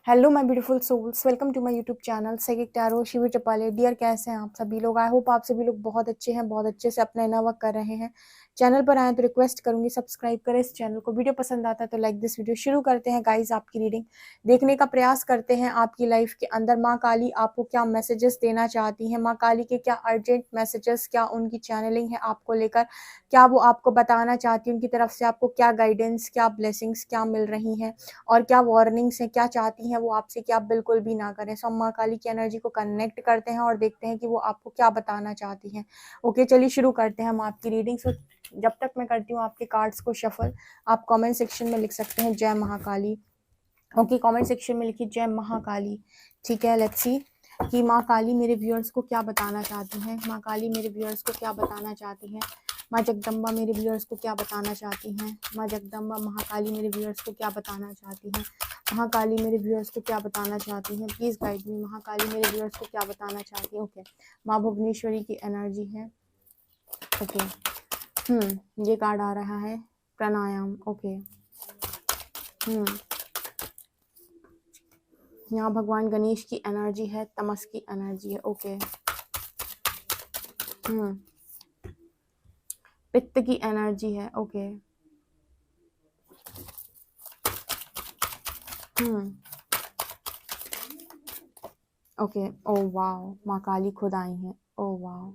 Hello my beautiful souls, welcome to my YouTube channel psychic tarot Shivir Tapale. Dear, कैसे हैं आप सभी लोग? आई होप आप सभी लोग बहुत अच्छे हैं, बहुत अच्छे से अपना इनर वर्क कर रहे हैं। चैनल पर आए तो रिक्वेस्ट करूंगी सब्सक्राइब करें इस चैनल को। वीडियो पसंद आता है तो लाइक दिस वीडियो। शुरू करते हैं गाइज आपकी रीडिंग देखने का प्रयास करते हैं। आपकी लाइफ के अंदर माँ काली आपको क्या मैसेजेस देना चाहती हैं, माँ काली के क्या अर्जेंट मैसेजेस, क्या उनकी चैनलिंग है आपको लेकर, क्या वो आपको बताना चाहती है, उनकी तरफ से आपको क्या गाइडेंस, क्या ब्लेसिंग्स क्या मिल रही हैं, और क्या वार्निंग्स हैं, क्या चाहती हैं वो आपसे कि आप बिल्कुल भी ना करें। सो हम माँ काली की एनर्जी को कनेक्ट करते हैं और देखते हैं कि वो आपको क्या बताना चाहती हैं। ओके, चलिए शुरू करते हैं हम आपकी रीडिंग। सो जब तक मैं करती हूँ आपके कार्ड्स को शफल, आप कमेंट सेक्शन में लिख सकते हैं जय महाकाली। ओके, कमेंट सेक्शन में लिखिए जय महाकाली। ठीक है, लेट्स सी कि माँ काली मेरे व्यूअर्स को क्या बताना चाहती हैं। माँ काली मेरे व्यूअर्स को क्या बताना चाहती हैं। माँ जगदम्बा मेरे व्यूअर्स को क्या बताना चाहती हैं। माँ जगदम्बा महाकाली मेरे व्यूअर्स को क्या बताना चाहती हैं। महाकाली मेरे व्यूअर्स को क्या बताना चाहती हैं। Please guide me. महाकाली मेरे व्यूअर्स को क्या बताना चाहती है। ओके, माँ भुवनेश्वरी की एनर्जी है। ओके, ये कार्ड आ रहा है प्राणायाम। ओके, यहाँ भगवान गणेश की एनर्जी है, तमस की एनर्जी है। ओके, पित्त की एनर्जी है। ओके, ओके, ओ वाओ, माँ काली खुद आई हैं। Oh wow,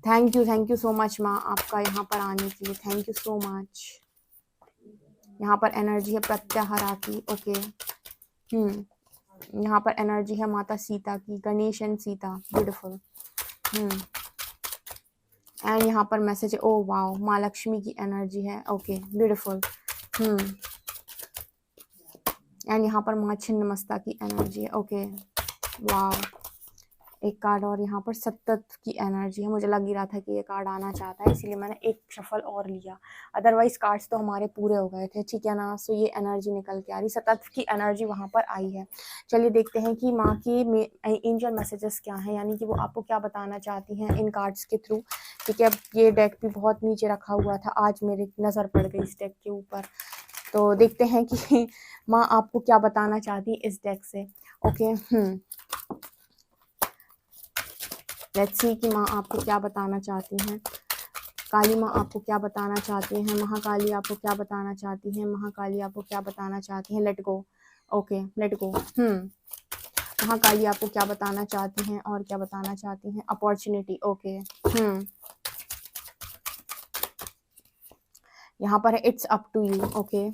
thank you so much माँ आपका यहाँ पर आने के लिए। Thank you so much. यहाँ पर एनर्जी है प्रत्याहारा की। ओके, यहाँ पर एनर्जी है माता सीता की, Ganesh and Sita, beautiful. And यहाँ पर मैसेज है, ओ वाओ, माँ लक्ष्मी की एनर्जी है। Okay, beautiful. एंड यहाँ पर माँ छिन्नमस्ता की एनर्जी है। Okay, wow. एक कार्ड और यहाँ पर सतत की एनर्जी है। मुझे लग ही रहा था कि ये कार्ड आना चाहता है, इसीलिए मैंने एक शफल और लिया, अदरवाइज कार्ड्स तो हमारे पूरे हो गए थे। ठीक है ना? सो ये एनर्जी निकल के आ रही, सतत की एनर्जी वहाँ पर आई है। चलिए देखते हैं कि माँ की एंजल मैसेजेस क्या हैं, यानी कि वो आपको क्या बताना चाहती हैं इन कार्ड्स के थ्रू। ठीक है, ये डेक भी बहुत नीचे रखा हुआ था, आज मेरी नज़र पड़ गई इस डेक के ऊपर। तो देखते हैं कि माँ आपको क्या बताना चाहती है इस डेक से। ओके, लेट्स सी कि माँ आपको क्या बताना चाहती हैं। काली माँ आपको क्या बताना चाहती हैं। महाकाली आपको क्या बताना चाहती हैं। महाकाली आपको क्या बताना चाहती हैं। Let go. Okay, let go. Mahakali आपको क्या बताना चाहती हैं और क्या बताना चाहती हैं। अपॉर्चुनिटी। ओके, यहाँ पर है it's up to you. Okay,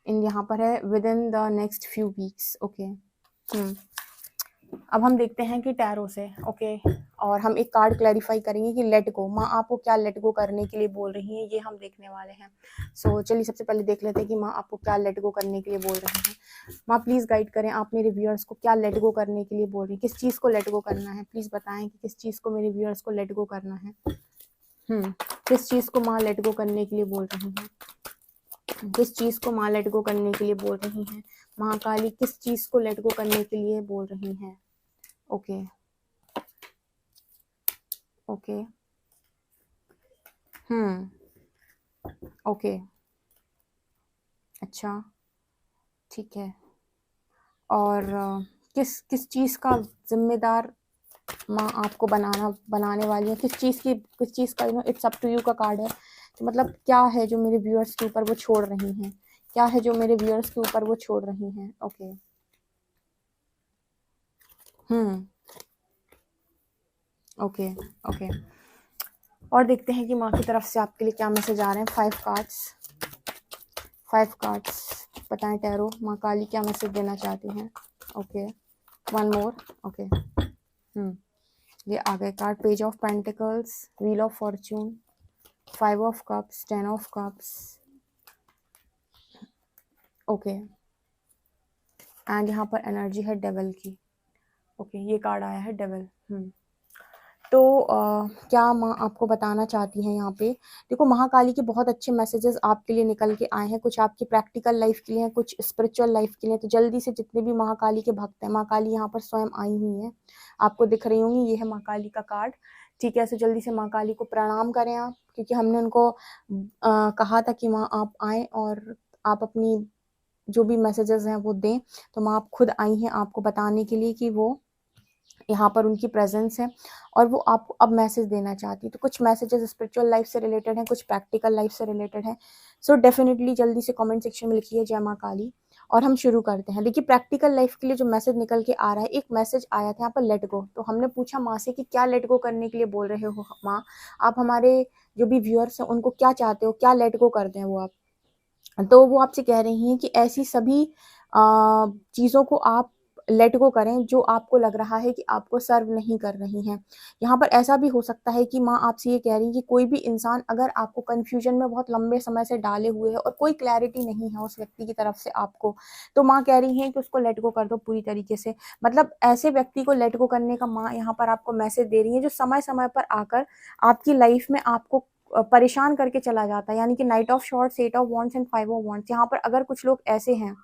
इन यहाँ पर है within the next few weeks. Okay, अब हम देखते हैं कि टैरो से। ओके, और हम एक कार्ड क्लैरिफाई करेंगे कि लेट गो, माँ आपको क्या लेट गो करने के लिए बोल रही हैं, ये हम देखने वाले हैं। सो चलिए सबसे पहले देख लेते हैं कि माँ आपको क्या लेट गो करने के लिए बोल रही हैं। माँ प्लीज़ गाइड करें, आप मेरे व्यूअर्स को क्या लेट गो करने के लिए बोल रही हैं, किस चीज़ को लेट गो करना है। प्लीज़ बताएं कि किस चीज़ को मेरे व्यूअर्स को लेट गो करना है। किस चीज़ को माँ लेट गो करने के लिए बोल रही हैं। किस चीज़ को माँ लेट गो करने के लिए बोल रही हैं। महाकाली किस चीज़ को लेट गो करने के लिए बोल रही हैं। ओके, ओके, ओके, अच्छा, ठीक है। और किस किस चीज़ का जिम्मेदार माँ आपको बनाने वाली है, किस चीज़ का, इट्स अप टू यू का कार्ड है। तो मतलब क्या है जो मेरे व्यूअर्स के ऊपर वो छोड़ रही हैं, क्या है जो मेरे व्यूअर्स के ऊपर वो छोड़ रही हैं। ओके, ओके, ओके, और देखते हैं कि माँ की तरफ से आपके लिए क्या मैसेज आ रहे हैं। 5 कार्ड्स बताएं टैरो, माँ काली क्या मैसेज देना चाहती हैं। ओके, 1 मोर। ओके, ये आ गए card, page of pentacles, wheel of Fortune, 5 of cups, 10 of cups. Okay, and यहाँ पर एनर्जी है डेविल की। ओके, ये कार्ड आया है डेविल। तो क्या माँ आपको बताना चाहती हैं यहाँ पे। देखो, महाकाली के बहुत अच्छे मैसेजेस आपके लिए निकल के आए हैं, कुछ आपकी प्रैक्टिकल लाइफ के लिए हैं, कुछ स्पिरिचुअल लाइफ के लिए। तो जल्दी से जितने भी महाकाली के भक्त हैं, महाकाली यहाँ पर स्वयं आई हुई हैं, आपको दिख रही होंगी, ये है महाकाली का कार्ड। ठीक है, तो जल्दी से माँ काली को प्रणाम करें आप, क्योंकि हमने उनको कहा था कि माँ आप आएँ और आप अपनी जो भी मैसेजेस हैं वो दें। तो माँ आप खुद आई हैं आपको बताने के लिए कि वो यहाँ पर उनकी प्रेजेंस है और वो आपको अब मैसेज देना चाहती है। तो कुछ मैसेजेस स्पिरिचुअल लाइफ से रिलेटेड हैं, कुछ प्रैक्टिकल लाइफ से रिलेटेड हैं। सो डेफिनेटली जल्दी से कमेंट सेक्शन में लिखिए जय माँ काली और हम शुरू करते हैं। देखिए प्रैक्टिकल लाइफ के लिए जो मैसेज निकल के आ रहा है, एक मैसेज आया था यहाँ पर लेट गो। तो हमने पूछा माँ से कि क्या लेट गो करने के लिए बोल रहे हो माँ, आप हमारे जो भी व्यूअर्स हैं उनको क्या चाहते हो, क्या लेट गो करते हैं वो आप। तो वो आपसे कह रही हैं कि ऐसी सभी चीज़ों को आप लेट गो करें जो आपको लग रहा है कि आपको सर्व नहीं कर रही हैं। यहाँ पर ऐसा भी हो सकता है कि माँ आपसे ये कह रही है कि कोई भी इंसान अगर आपको कन्फ्यूजन में बहुत लंबे समय से डाले हुए है और कोई क्लैरिटी नहीं है उस व्यक्ति की तरफ से आपको, तो माँ कह रही हैं कि उसको लेट गो कर दो पूरी तरीके से। मतलब ऐसे व्यक्ति को लेट गो करने का माँ यहाँ पर आपको मैसेज दे रही है जो समय समय पर आकर आपकी लाइफ में आपको परेशान करके चला जाता है। यानी कि knight of swords, eight of wands and five of wands. यहाँ पर अगर कुछ लोग ऐसे हैं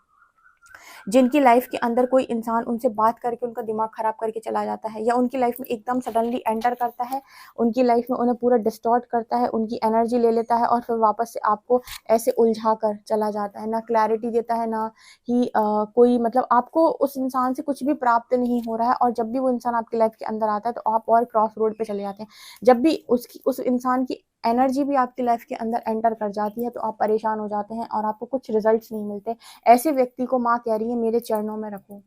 जिनकी लाइफ के अंदर कोई इंसान उनसे बात करके उनका दिमाग खराब करके चला जाता है या उनकी लाइफ में एकदम सडनली एंटर करता है, उनकी लाइफ में उन्हें पूरा डिस्टॉर्ट करता है, उनकी एनर्जी ले लेता है और फिर वापस से आपको ऐसे उलझा कर चला जाता है, ना क्लैरिटी देता है, ना ही कोई मतलब आपको उस इंसान से कुछ भी प्राप्त नहीं हो रहा है। और जब भी वो इंसान आपकी लाइफ के अंदर आता है तो आप और क्रॉस रोड पे चले जाते हैं। जब भी उस इंसान की एनर्जी भी आपकी लाइफ के अंदर एंटर कर जाती है तो आप परेशान हो जाते हैं और आपको कुछ रिजल्ट्स नहीं मिलते। ऐसे व्यक्ति को माँ कह रही है मेरे चरणों में रखो,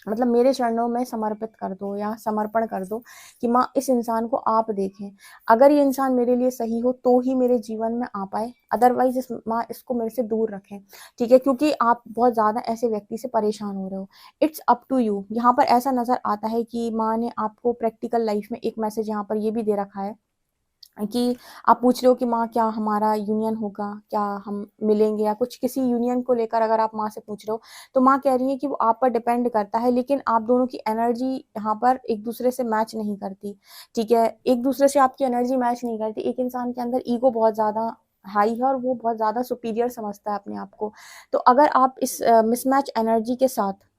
मतलब मेरे चरणों में समर्पित कर दो या समर्पण कर दो कि माँ इस इंसान को आप देखें। अगर ये इंसान मेरे लिए सही हो तो ही मेरे जीवन में आ पाए, अदरवाइज माँ इसको मेरे से दूर रखें। ठीक है, क्योंकि आप बहुत ज़्यादा ऐसे व्यक्ति से परेशान हो रहे हो। It's up to you. यहाँ पर ऐसा नज़र आता है कि माँ ने आपको प्रैक्टिकल लाइफ में एक मैसेज यहाँ पर ये भी दे रखा है कि आप पूछ रहे हो कि माँ क्या हमारा यूनियन होगा, क्या हम मिलेंगे, या कुछ किसी यूनियन को लेकर अगर आप माँ से पूछ रहे हो तो माँ कह रही है कि वो आप पर डिपेंड करता है, लेकिन आप दोनों की एनर्जी यहाँ पर एक दूसरे से मैच नहीं करती। ठीक है, एक दूसरे से आपकी एनर्जी मैच नहीं करती। एक इंसान के अंदर ईगो बहुत ज़्यादा हाई है और वो बहुत ज़्यादा सुपीरियर समझता है अपने आप को। तो अगर आप इस मिसमैच एनर्जी के साथ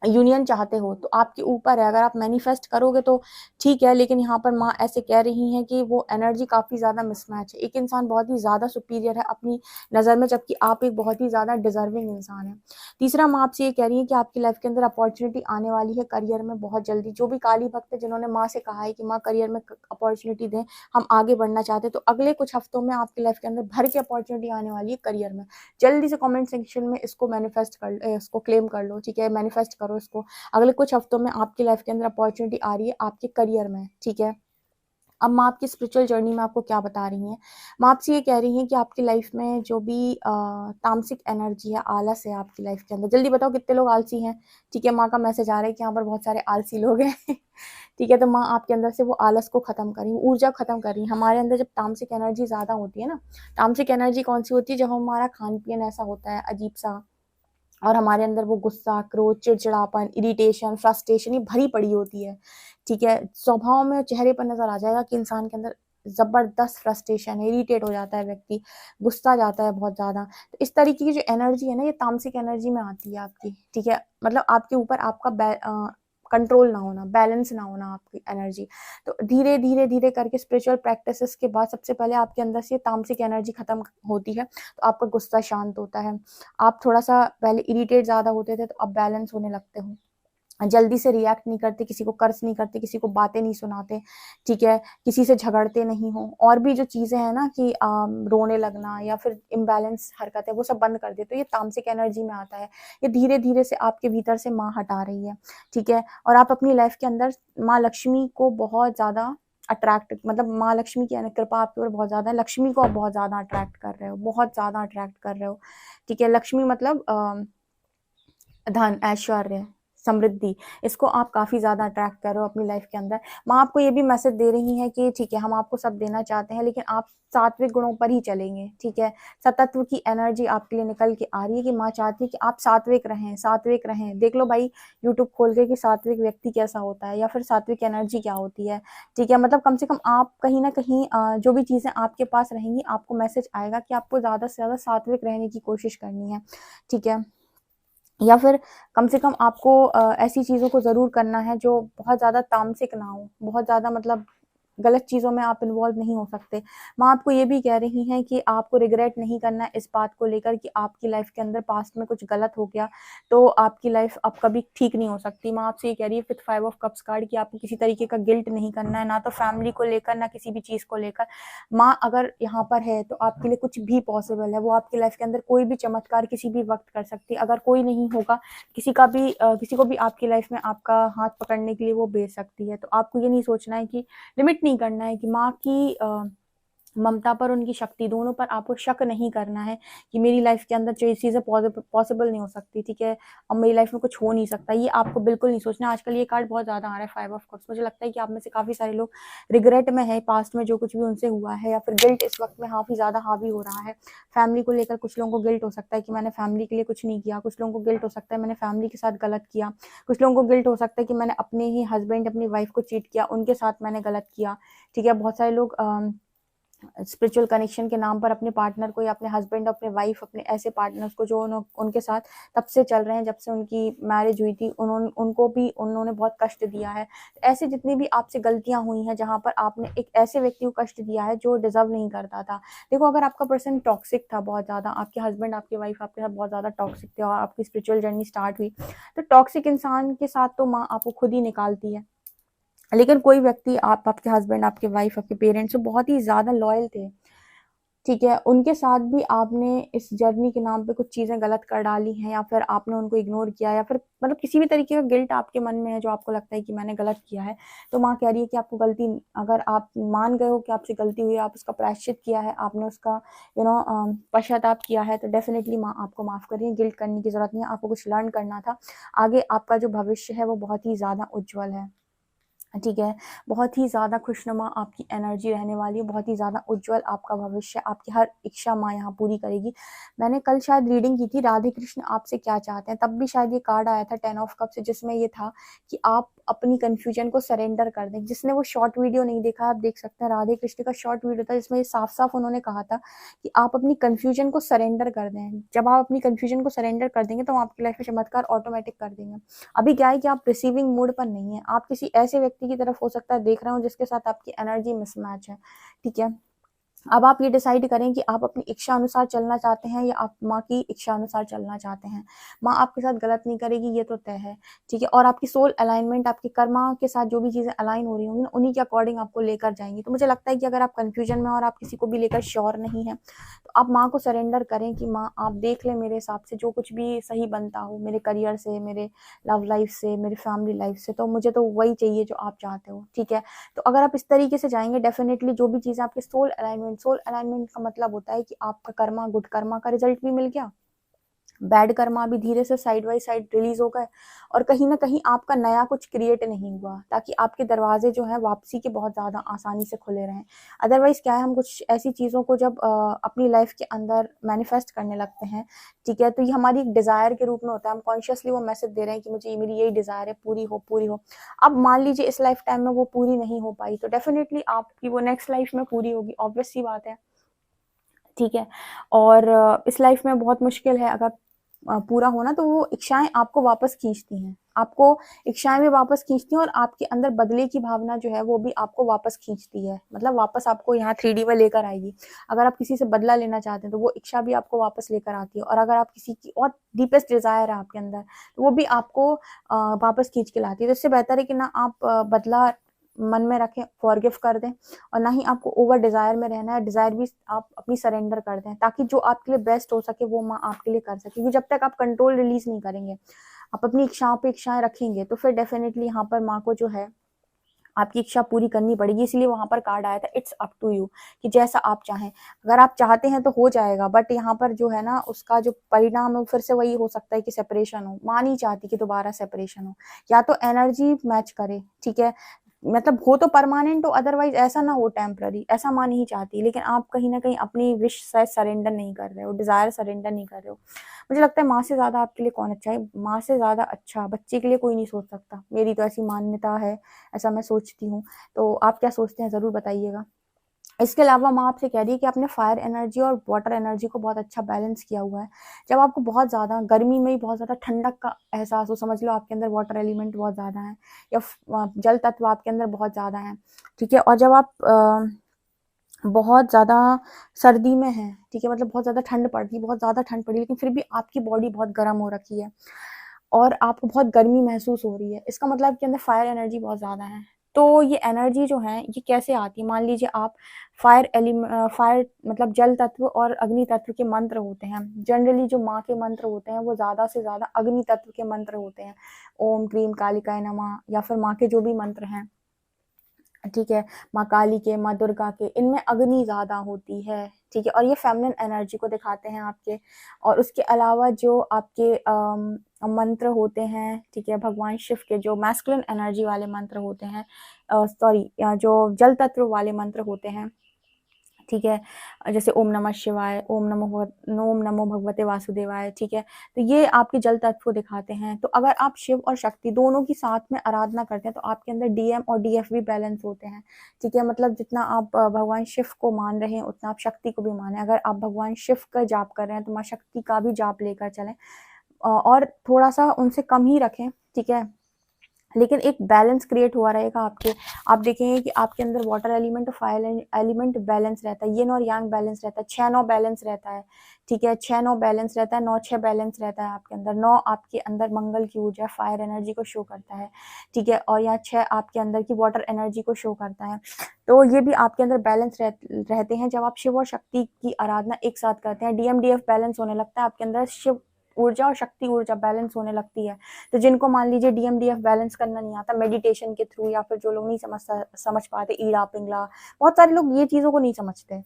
यूनियन चाहते हो तो आपके ऊपर है, अगर आप मैनिफेस्ट करोगे तो ठीक है, लेकिन यहाँ पर माँ ऐसे कह रही हैं कि वो एनर्जी काफ़ी ज़्यादा मिसमैच है। एक इंसान बहुत ही ज़्यादा सुपीरियर है अपनी नज़र में, जबकि आप एक बहुत ही ज़्यादा डिजर्विंग इंसान है। तीसरा, माँ आपसे ये कह रही है कि आपकी लाइफ के अंदर अपॉर्चुनिटी आने वाली है करियर में बहुत जल्दी। जो भी काली भक्त है जिन्होंने माँ से कहा है कि माँ करियर में अपॉर्चुनिटी दें, हम आगे बढ़ना चाहते हैं, तो अगले कुछ हफ्तों में आपकी लाइफ के अंदर भर के अपॉर्चुनिटी आने वाली है करियर में। जल्दी से कमेंट सेक्शन में इसको मैनिफेस्ट कर, इसको क्लेम कर लो। ठीक है, मैनिफेस्ट करो इसको। अगले कुछ हफ्तों में आपकी लाइफ के अंदर अपॉर्चुनिटी आ रही है आपके करियर में। ठीक है, अब माँ आपकी स्पिरिचुअल जर्नी में आपको क्या बता रही हैं। माँ आपसे ये कह रही हैं कि आपकी लाइफ में जो भी तामसिक एनर्जी है, आलस है आपकी लाइफ के अंदर। जल्दी बताओ कितने लोग आलसी हैं। ठीक है, माँ का मैसेज आ रहा है कि यहाँ पर बहुत सारे आलसी लोग हैं। ठीक है, तो माँ आपके अंदर से वो आलस को खत्म कर रही है, ऊर्जा खत्म कर रही है। हमारे अंदर जब तामसिक एनर्जी ज़्यादा होती है ना, तामसिक एनर्जी कौन सी होती है, जब हमारा खान पीन ऐसा होता है अजीब सा और हमारे अंदर वो गुस्सा, क्रोध, चिड़चिड़ापन, इरिटेशन, फ्रस्ट्रेशन ये भरी पड़ी होती है। ठीक है, स्वभाव में चेहरे पर नजर आ जाएगा कि इंसान के अंदर जबरदस्त फ्रस्ट्रेशन है, इरिटेट हो जाता है व्यक्ति, गुस्सा जाता है बहुत ज्यादा। तो इस तरीके की जो एनर्जी है ना, ये तामसिक एनर्जी में आती है आपकी। ठीक है, मतलब आपके ऊपर आपका कंट्रोल ना होना, बैलेंस ना होना आपकी एनर्जी। तो धीरे धीरे धीरे करके स्पिरिचुअल प्रैक्टिसेस के बाद सबसे पहले आपके अंदर से तामसिक एनर्जी खत्म होती है, तो आपका गुस्सा शांत होता है। आप थोड़ा सा पहले इरिटेट ज़्यादा होते थे तो अब बैलेंस होने लगते हो, जल्दी से रिएक्ट नहीं करते, किसी को कर्ज नहीं करते, किसी को बातें नहीं सुनाते। ठीक है, किसी से झगड़ते नहीं हो, और भी जो चीज़ें हैं ना कि रोने लगना या फिर इम्बैलेंस हरकत है वो सब बंद कर दे। तो ये तामसिक एनर्जी में आता है। ये धीरे धीरे से आपके भीतर से माँ हटा रही है। ठीक है, और आप अपनी लाइफ के अंदर माँ लक्ष्मी को बहुत ज़्यादा अट्रैक्ट, मतलब माँ लक्ष्मी की कृपा आपके ऊपर बहुत ज़्यादा है। लक्ष्मी को आप बहुत ज़्यादा अट्रैक्ट कर रहे हो, बहुत ज़्यादा अट्रैक्ट कर रहे हो। ठीक है, लक्ष्मी मतलब धन, ऐश्वर्य, समृद्धि, इसको आप काफ़ी ज़्यादा अट्रैक्ट कर रहे हो अपनी लाइफ के अंदर। माँ आपको ये भी मैसेज दे रही है कि ठीक है, हम आपको सब देना चाहते हैं लेकिन आप सात्विक गुणों पर ही चलेंगे। ठीक है, सतत्व की एनर्जी आपके लिए निकल के आ रही है कि माँ चाहती है कि आप सात्विक रहें, सात्विक रहें। देख लो भाई यूट्यूब खोल के कि सात्विक व्यक्ति कैसा होता है या फिर सात्विक एनर्जी क्या होती है। ठीक है, मतलब कम से कम आप कहीं ना कहीं जो भी चीज़ें आपके पास रहेंगी आपको मैसेज आएगा कि आपको ज़्यादा से ज़्यादा सात्विक रहने की कोशिश करनी है। ठीक है, या फिर कम से कम आपको ऐसी चीज़ों को ज़रूर करना है जो बहुत ज़्यादा तामसिक ना हो, बहुत ज़्यादा मतलब गलत चीज़ों में आप इन्वॉल्व नहीं हो सकते। माँ आपको ये भी कह रही हैं कि आपको रिग्रेट नहीं करना है इस बात को लेकर कि आपकी लाइफ के अंदर पास्ट में कुछ गलत हो गया, तो आपकी लाइफ अब कभी ठीक नहीं हो सकती। माँ आपसे ये कह रही है विद 5 ऑफ कप्स कार्ड कि आपको किसी तरीके का गिल्ट नहीं करना है, ना तो फैमिली को लेकर, ना किसी भी चीज़ को लेकर। माँ अगर यहाँ पर है तो आपके लिए कुछ भी पॉसिबल है। वो आपकी लाइफ के अंदर कोई भी चमत्कार किसी भी वक्त कर सकती है। अगर कोई नहीं होगा, किसी को भी आपकी लाइफ में आपका हाथ पकड़ने के लिए वो भेज सकती है। तो आपको ये नहीं सोचना है कि लिमिट नहीं करना है कि माँ की ममता पर, उनकी शक्ति, दोनों पर आपको शक नहीं करना है कि मेरी लाइफ के अंदर जो चीज़ें पॉसिबल नहीं हो सकती, ठीक है, अब मेरी लाइफ में कुछ हो नहीं सकता, ये आपको बिल्कुल नहीं सोचना। आजकल ये कार्ड बहुत ज़्यादा आ रहा है 5 ऑफ कप्स। मुझे लगता है कि आप में से काफ़ी सारे लोग रिग्रेट में है पास्ट में जो कुछ भी उनसे हुआ है, या फिर गिल्ट इस वक्त में काफ़ी ज़्यादा हावी हो रहा है। फैमिली को लेकर कुछ लोगों को गिल्ट हो सकता है कि मैंने फैमिली के लिए कुछ नहीं किया, कुछ लोगों को गिल्ट हो सकता है मैंने फैमिली के साथ गलत किया, कुछ लोगों को गिल्ट हो सकता है कि मैंने अपने ही हस्बैंड, अपनी वाइफ को चीट किया, उनके साथ मैंने गलत किया, ठीक है। बहुत सारे लोग स्पिरिचुअल कनेक्शन के नाम पर अपने पार्टनर को, या अपने हस्बैंड, अपने वाइफ, अपने ऐसे पार्टनर्स को जो उनके साथ तब से चल रहे हैं जब से उनकी मैरिज हुई थी, उनको भी उन्होंने बहुत कष्ट दिया है। ऐसे जितनी भी आपसे गलतियां हुई हैं जहां पर आपने एक ऐसे व्यक्ति को कष्ट दिया है जो डिजर्व नहीं करता था। देखो, अगर आपका पर्सन टॉक्सिक था बहुत ज़्यादा, आपके हस्बैंड, आपकी वाइफ आपके साथ बहुत ज़्यादा टॉक्सिक थे और आपकी स्पिरिचुअल जर्नी स्टार्ट हुई, तो टॉक्सिक इंसान के साथ तो माँ आपको खुद ही निकालती है। लेकिन कोई व्यक्ति, आपके हस्बैंड, आपके वाइफ, आपके पेरेंट्स बहुत ही ज़्यादा लॉयल थे, ठीक है, उनके साथ भी आपने इस जर्नी के नाम पे कुछ चीज़ें गलत कर डाली हैं, या फिर आपने उनको इग्नोर किया, या फिर मतलब किसी भी तरीके का गिल्ट आपके मन में है जो आपको लगता है कि मैंने गलत किया है। तो माँ कह रही है कि आपको गलती, अगर आप मान गए हो कि आपसे गलती हुई है, आप उसका प्रायश्चित किया है, आपने उसका पश्चाताप किया है, तो डेफिनेटली माँ आपको माफ़ कर रही है। गिल्ट करने की ज़रूरत नहीं है, आपको कुछ लर्न करना था। आगे आपका जो भविष्य है वो बहुत ही ज़्यादा उज्ज्वल है, ठीक है। बहुत ही ज़्यादा खुशनुमा आपकी एनर्जी रहने वाली है, बहुत ही ज़्यादा उज्जवल आपका भविष्य, आपकी हर इच्छा माँ यहाँ पूरी करेगी। मैंने कल शायद रीडिंग की थी राधे कृष्ण आपसे क्या चाहते हैं, तब भी शायद ये कार्ड आया था 10 ऑफ कप्स, जिसमें ये था कि आप अपनी कन्फ्यूजन को सरेंडर कर दें। जिसने वो शॉर्ट वीडियो नहीं देखा, आप देख सकते हैं, राधे कृष्ण का शॉर्ट वीडियो था जिसमें ये साफ साफ उन्होंने कहा था कि आप अपनी कन्फ्यूजन को सरेंडर कर दें। जब आप अपनी कन्फ्यूजन को सरेंडर कर देंगे तो आपकी लाइफ में चमत्कार ऑटोमेटिक कर देंगे। अभी क्या है कि आप रिसीविंग मोड पर नहीं है, आप किसी ऐसे व्यक्ति की तरफ हो सकता है देख रहे हो जिसके साथ आपकी एनर्जी मिसमैच है, ठीक है। अब आप ये डिसाइड करें कि आप अपनी इच्छा अनुसार चलना चाहते हैं या आप माँ की इच्छा अनुसार चलना चाहते हैं। माँ आपके साथ गलत नहीं करेगी, ये तो तय है, ठीक है। और आपकी सोल अलाइनमेंट, आपकी कर्मा के साथ जो भी चीज़ें अलाइन हो रही होंगी ना, उन्हीं के अकॉर्डिंग आपको लेकर जाएंगी। तो मुझे लगता है कि अगर आप कन्फ्यूजन में और आप किसी को भी लेकर श्योर नहीं है, तो आप माँ को सरेंडर करें कि माँ आप देख लें, मेरे हिसाब से जो कुछ भी सही बनता हो, मेरे करियर से, मेरे लव लाइफ से, मेरी फैमिली लाइफ से, तो मुझे तो वही चाहिए जो आप चाहते हो, ठीक है। तो अगर आप इस तरीके से जाएंगे, डेफिनेटली जो भी चीज़ें आपके सोल अलाइनमेंट का मतलब होता है कि आपका कर्मा, गुड कर्मा का रिजल्ट भी मिल गया, बैड कर्मा भी धीरे से साइड बाई साइड रिलीज हो गए, और कहीं ना कहीं आपका नया कुछ क्रिएट नहीं हुआ, ताकि आपके दरवाजे जो हैं वापसी के बहुत ज़्यादा आसानी से खुले रहें। अदरवाइज क्या है, हम कुछ ऐसी चीज़ों को जब अपनी लाइफ के अंदर मैनिफेस्ट करने लगते हैं, ठीक है, तो ये हमारी एक डिज़ायर के रूप में होता है। हम कॉन्शियसली वो मैसेज दे रहे हैं कि मुझे मेरी यही डिज़ायर है, पूरी हो पूरी हो। अब मान लीजिए इस लाइफ टाइम में वो पूरी नहीं हो पाई, तो डेफिनेटली आपकी वो नेक्स्ट लाइफ में पूरी होगी, ऑब्वियस सी बात है, ठीक है। और इस लाइफ में बहुत मुश्किल है अगर पूरा होना, तो वो इच्छाएं आपको वापस खींचती हैं, आपको इच्छाएं भी वापस खींचती हैं, और आपके अंदर बदले की भावना जो है वो भी आपको वापस खींचती है, मतलब वापस आपको यहाँ 3D में लेकर आएगी। अगर आप किसी से बदला लेना चाहते हैं तो वो इच्छा भी आपको वापस लेकर आती है, और अगर आप किसी की और डीपेस्ट डिजायर है आपके अंदर, तो वो भी आपको वापस खींच के लाती है। तो इससे बेहतर है कि ना आप बदला मन में रखें, फॉरगिव कर दें, और ना ही आपको ओवर डिजायर में रहना है, डिजायर भी आप अपनी सरेंडर कर दें, ताकि जो आपके लिए बेस्ट हो सके वो माँ आपके लिए कर सके। क्योंकि जब तक आप कंट्रोल रिलीज नहीं करेंगे, आप अपनी इच्छाओं पे इच्छाएं रखेंगे, तो फिर डेफिनेटली यहाँ पर माँ को जो है आपकी इच्छा पूरी करनी पड़ेगी। इसलिए वहां पर कार्ड आया था इट्स अप टू यू, कि जैसा आप चाहें, अगर आप चाहते हैं तो हो जाएगा, बट यहाँ पर जो है ना उसका जो परिणाम है फिर से वही हो सकता है कि सेपरेशन हो। माँ नहीं चाहती कि दोबारा सेपरेशन हो, या तो एनर्जी मैच करे, ठीक है, मतलब हो तो परमानेंट हो, अदरवाइज ऐसा ना हो टेम्पररी, ऐसा माँ नहीं चाहती। लेकिन आप कहीं ना कहीं अपनी विश शायद सरेंडर नहीं कर रहे हो, डिजायर सरेंडर नहीं कर रहे हो। मुझे लगता है माँ से ज्यादा आपके लिए कौन अच्छा है, माँ से ज्यादा अच्छा बच्चे के लिए कोई नहीं सोच सकता, मेरी तो ऐसी मान्यता है, ऐसा मैं सोचती हूँ। तो आप क्या सोचते हैं, जरूर बताइएगा। इसके अलावा माँ आपसे कह रही है कि आपने फायर एनर्जी और वाटर एनर्जी को बहुत अच्छा बैलेंस किया हुआ है। जब आपको बहुत ज़्यादा गर्मी में ही बहुत ज़्यादा ठंडक का एहसास हो, समझ लो आपके अंदर वाटर एलिमेंट बहुत ज़्यादा है या जल तत्व आपके अंदर बहुत ज़्यादा है, ठीक है। और जब आप बहुत ज़्यादा सर्दी में हैं, ठीक है, मतलब बहुत ज़्यादा ठंड पड़ रही है, बहुत ज़्यादा ठंड पड़ी, लेकिन फिर भी आपकी बॉडी बहुत गर्म हो रखी है और आपको बहुत गर्मी महसूस हो रही है, इसका मतलब आपके अंदर फायर एनर्जी बहुत ज़्यादा है। तो ये एनर्जी जो है ये कैसे आती है? मान लीजिए आप फायर मतलब जल तत्व और अग्नि तत्व के मंत्र होते हैं। जनरली जो माँ के मंत्र होते हैं वो ज़्यादा से ज़्यादा अग्नि तत्व के मंत्र होते हैं। ओम क्रीम कालिकाय नमः या फिर माँ के जो भी मंत्र हैं, ठीक है, माँ काली के, माँ दुर्गा के, इनमें अग्नि ज़्यादा होती है, ठीक है। और ये फेमिनिन एनर्जी को दिखाते हैं आपके। और उसके अलावा जो आपके मंत्र होते हैं, ठीक है, भगवान शिव के जो मैस्कुलिन एनर्जी वाले मंत्र होते हैं, सॉरी, जो जल तत्व वाले मंत्र होते हैं, ठीक है, जैसे ओम नमः शिवाय, ओम नमो भगवते वासुदेवाय, ठीक है। तो ये आपके जल तत्व को दिखाते हैं। तो अगर आप शिव और शक्ति दोनों की साथ में आराधना करते हैं तो आपके अंदर डीएम और डीएफ भी बैलेंस होते हैं, ठीक है। मतलब जितना आप भगवान शिव को मान रहे हैं उतना आप शक्ति को भी माने। अगर आप भगवान शिव का जाप कर रहे हैं तो माँ शक्ति का भी जाप लेकर चलें, और थोड़ा सा उनसे कम ही रखें, ठीक है, लेकिन एक बैलेंस क्रिएट हुआ रहेगा आपके। आप देखेंगे कि आपके अंदर वाटर एलिमेंट और फायर एलिमेंट बैलेंस रहता है, यिन और यांग बैलेंस रहता है, 6-9 बैलेंस रहता है, ठीक है, 6-9 बैलेंस रहता है, 9-6 बैलेंस रहता है आपके अंदर। 9 आपके अंदर मंगल की ऊर्जा फायर एनर्जी को शो करता है, ठीक है, और यहाँ 6 आपके अंदर की वाटर एनर्जी को शो करता है। तो ये भी आपके अंदर बैलेंस रहते हैं जब आप शिव और शक्ति की आराधना एक साथ करते हैं। डीएमडीएफ बैलेंस होने लगता है आपके अंदर, शिव ऊर्जा और शक्ति ऊर्जा बैलेंस होने लगती है। तो जिनको मान लीजिए डीएमडीएफ बैलेंस करना नहीं आता मेडिटेशन के थ्रू, या फिर जो लोग नहीं समझ पाते ईड़ा पिंगला, बहुत सारे लोग ये चीज़ों को नहीं समझते,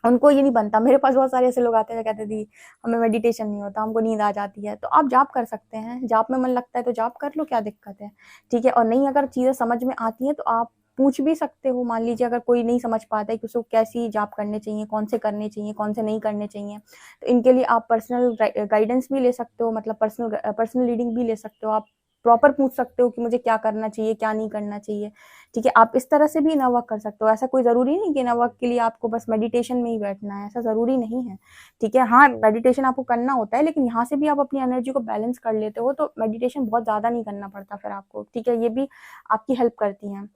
उनको ये नहीं बनता। मेरे पास बहुत सारे ऐसे लोग आते हैं जो कहते थे हमें मेडिटेशन नहीं होता, हमको नींद आ जाती है। तो आप जाप कर सकते हैं, जाप में मन लगता है तो जाप कर लो, क्या दिक्कत है, ठीक है। और नहीं अगर चीज़ें समझ में आती हैं तो आप पूछ भी सकते हो। मान लीजिए अगर कोई नहीं समझ पाता है कि उसको कैसी जाप करने चाहिए, कौन से करने चाहिए, कौन से नहीं करने चाहिए, तो इनके लिए आप पर्सनल गाइडेंस भी ले सकते हो, मतलब पर्सनल रीडिंग भी ले सकते हो। आप प्रॉपर पूछ सकते हो कि मुझे क्या करना चाहिए, क्या नहीं करना चाहिए, ठीक है। आप इस तरह से भी इनर वर्क कर सकते हो। ऐसा कोई ज़रूरी नहीं कि इनर वर्क के लिए आपको बस मेडिटेशन में ही बैठना है, ऐसा ज़रूरी नहीं है, ठीक है। हाँ, मेडिटेशन आपको करना होता है, लेकिन यहाँ से भी आप अपनी एनर्जी को बैलेंस कर लेते हो तो मेडिटेशन बहुत ज़्यादा नहीं करना पड़ता फिर आपको, ठीक है। ये भी आपकी हेल्प करती हैं,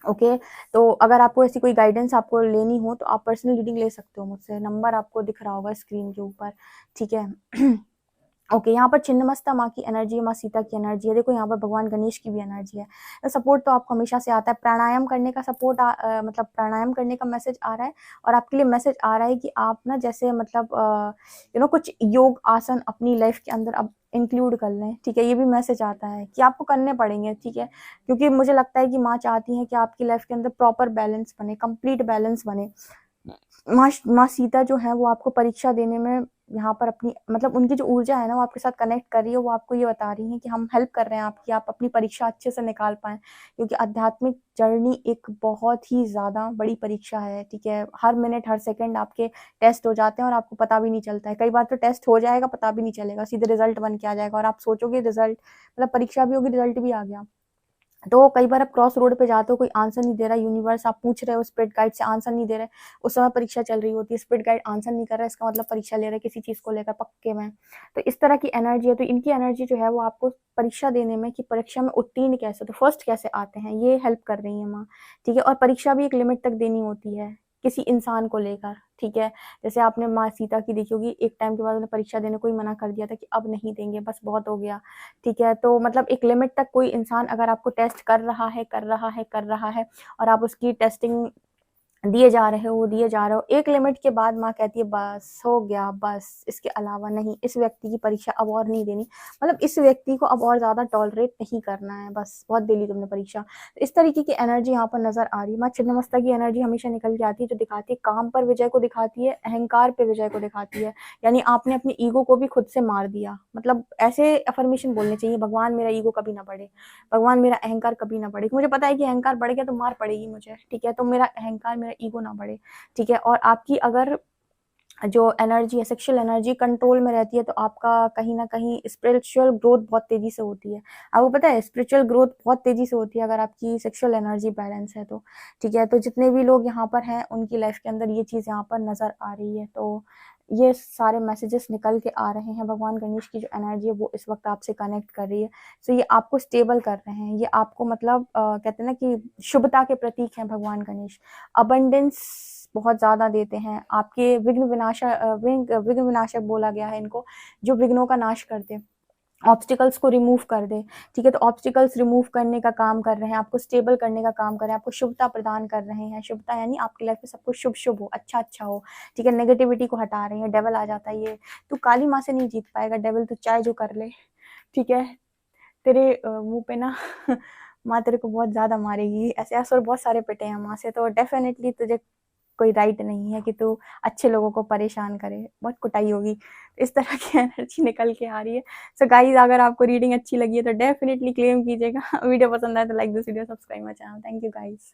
ओके। तो अगर आपको ऐसी कोई गाइडेंस आपको लेनी हो तो आप पर्सनल रीडिंग ले सकते हो मुझसे, नंबर आपको दिख रहा होगा स्क्रीन के ऊपर, ठीक है। ओके, यहाँ पर छिन्नमस्ता माँ की एनर्जी है, माँ सीता की एनर्जी है। देखो यहाँ पर भगवान गणेश की भी एनर्जी है। तो सपोर्ट तो आपको हमेशा से आता है। प्राणायाम करने का सपोर्ट मतलब प्राणायाम करने का मैसेज आ रहा है, और आपके लिए मैसेज आ रहा है कि आप ना जैसे मतलब कुछ योग आसन अपनी लाइफ के अंदर अब इंक्लूड कर लें, ठीक है। ये भी मैसेज आता है कि आपको करने पड़ेंगे, ठीक है, क्योंकि मुझे लगता है कि माँ चाहती हैं कि आपकी लाइफ के अंदर प्रॉपर बैलेंस बने, कंप्लीट बैलेंस बने। माँ सीता जो है वो आपको परीक्षा देने में यहाँ पर अपनी मतलब उनकी जो ऊर्जा है ना वो आपके साथ कनेक्ट कर रही है। वो आपको ये बता रही है कि हम हेल्प कर रहे हैं आपकी, आप अपनी परीक्षा अच्छे से निकाल पाएँ, क्योंकि आध्यात्मिक जर्नी एक बहुत ही ज़्यादा बड़ी परीक्षा है, ठीक है। हर मिनट हर सेकंड आपके टेस्ट हो जाते हैं और आपको पता भी नहीं चलता है। कई बार तो टेस्ट हो जाएगा, पता भी नहीं चलेगा, सीधे रिजल्ट बन के आ जाएगा और आप सोचोगे रिजल्ट मतलब परीक्षा भी होगी, रिजल्ट भी आ गया। तो कई बार आप क्रॉस रोड पे जाते हो, कोई आंसर नहीं दे रहा, यूनिवर्स आप पूछ रहे हो स्पिरिट गाइड से, आंसर नहीं दे रहे, उस समय परीक्षा चल रही होती है, स्पिरिट गाइड आंसर नहीं कर रहा है, इसका मतलब परीक्षा ले रहे हैं किसी चीज़ को लेकर पक्के में। तो इस तरह की एनर्जी है। तो इनकी एनर्जी जो है वो आपको परीक्षा देने में कि परीक्षा में उत्तीर्ण कैसे, तो फर्स्ट कैसे आते हैं, ये हेल्प कर रही है माँ, ठीक है। और परीक्षा भी एक लिमिट तक देनी होती है किसी इंसान को लेकर, ठीक है। जैसे आपने माँ सीता की देखी होगी, एक टाइम के बाद उन्हें परीक्षा देने को ही मना कर दिया था कि अब नहीं देंगे, बस बहुत हो गया, ठीक है। तो मतलब एक लिमिट तक कोई इंसान अगर आपको टेस्ट कर रहा है और आप उसकी टेस्टिंग दिए जा रहे हो, एक लिमिट के बाद माँ कहती है बस हो गया, बस इसके अलावा नहीं, इस व्यक्ति की परीक्षा अब और नहीं देनी, मतलब इस व्यक्ति को अब और ज़्यादा टॉलरेट नहीं करना है, बस बहुत दे ली तुमने परीक्षा। तो इस तरीके की एनर्जी यहाँ पर नजर आ रही है। माँ छिन्नमस्ता की एनर्जी हमेशा निकल के आती है, जो दिखाती है काम पर विजय को दिखाती है, अहंकार पर विजय को दिखाती है। यानी आपने अपनी ईगो को भी खुद से मार दिया, मतलब ऐसे अफर्मेशन बोलने चाहिए, भगवान मेरा ईगो कभी ना बढ़े, भगवान मेरा अहंकार कभी ना बढ़े। मुझे पता है कि अहंकार बढ़ गया तो मार पड़ेगी मुझे, ठीक है, तो मेरा अहंकार मेरा ईगो ना बढ़े, ठीक है। और आपकी अगर जो एनर्जी है, सेक्सुअल एनर्जी कंट्रोल में रहती है, तो आपका कहीं न कहीं स्पिरिचुअल ग्रोथ बहुत तेज़ी से होती है। आपको पता है स्पिरिचुअल ग्रोथ बहुत तेज़ी से होती है अगर आपकी सेक्सुअल एनर्जी बैलेंस है तो, ठीक है? तो जितने भी लोग यहाँ पर हैं उनकी लाइफ़ के अंदर ये चीज़ यहाँ पर नज़र आ रही है। तो ये सारे मैसेजेस निकल के आ रहे हैं, भगवान गणेश की जो एनर्जी है वो इस वक़्त आपसे कनेक्ट कर रही है। सो ये आपको स्टेबल कर रहे हैं, ये आपको मतलब कहते हैं ना कि शुभता के प्रतीक हैं भगवान गणेश। अबंडेंस बहुत ज़्यादा देते हैं, आपके विघ्न विनाशक बोला गया है इनको, जो विघ्नों का नाश कर दे, ऑब्स्टिकल्स को रिमूव कर दे, ठीक है? तो ऑब्स्टिकल्स रिमूव करने का काम कर रहे हैं, आपको स्टेबल करने का काम कर रहे हैं, आपको शुभता प्रदान कर रहे हैं। शुभता यानी आपकी लाइफ में सब कुछ शुभ-शुभ हो, अच्छा-अच्छा हो, ठीक है? नेगेटिविटी को हटा रहे हैं, डेविल आ जाता है ये, तू काली माँ से नहीं जीत पाएगा डेविल, तू चाहे जो कर ले, ठीक है? तेरे मुँह पे ना माँ तेरे को बहुत ज़्यादा मारेगी, ऐसे असुर बहुत सारे पिटे हैं माँ से, तो डेफ़िनेटली तुझे कोई राइट नहीं है कि तू अच्छे लोगों को परेशान करे, बहुत कुटाई होगी। इस तरह की एनर्जी निकल के आ रही है। सो गाइज़ अगर आपको रीडिंग अच्छी लगी है तो डेफ़िनेटली क्लेम कीजिएगा। वीडियो पसंद आए तो like this video, subscribe my channel. Thank you guys.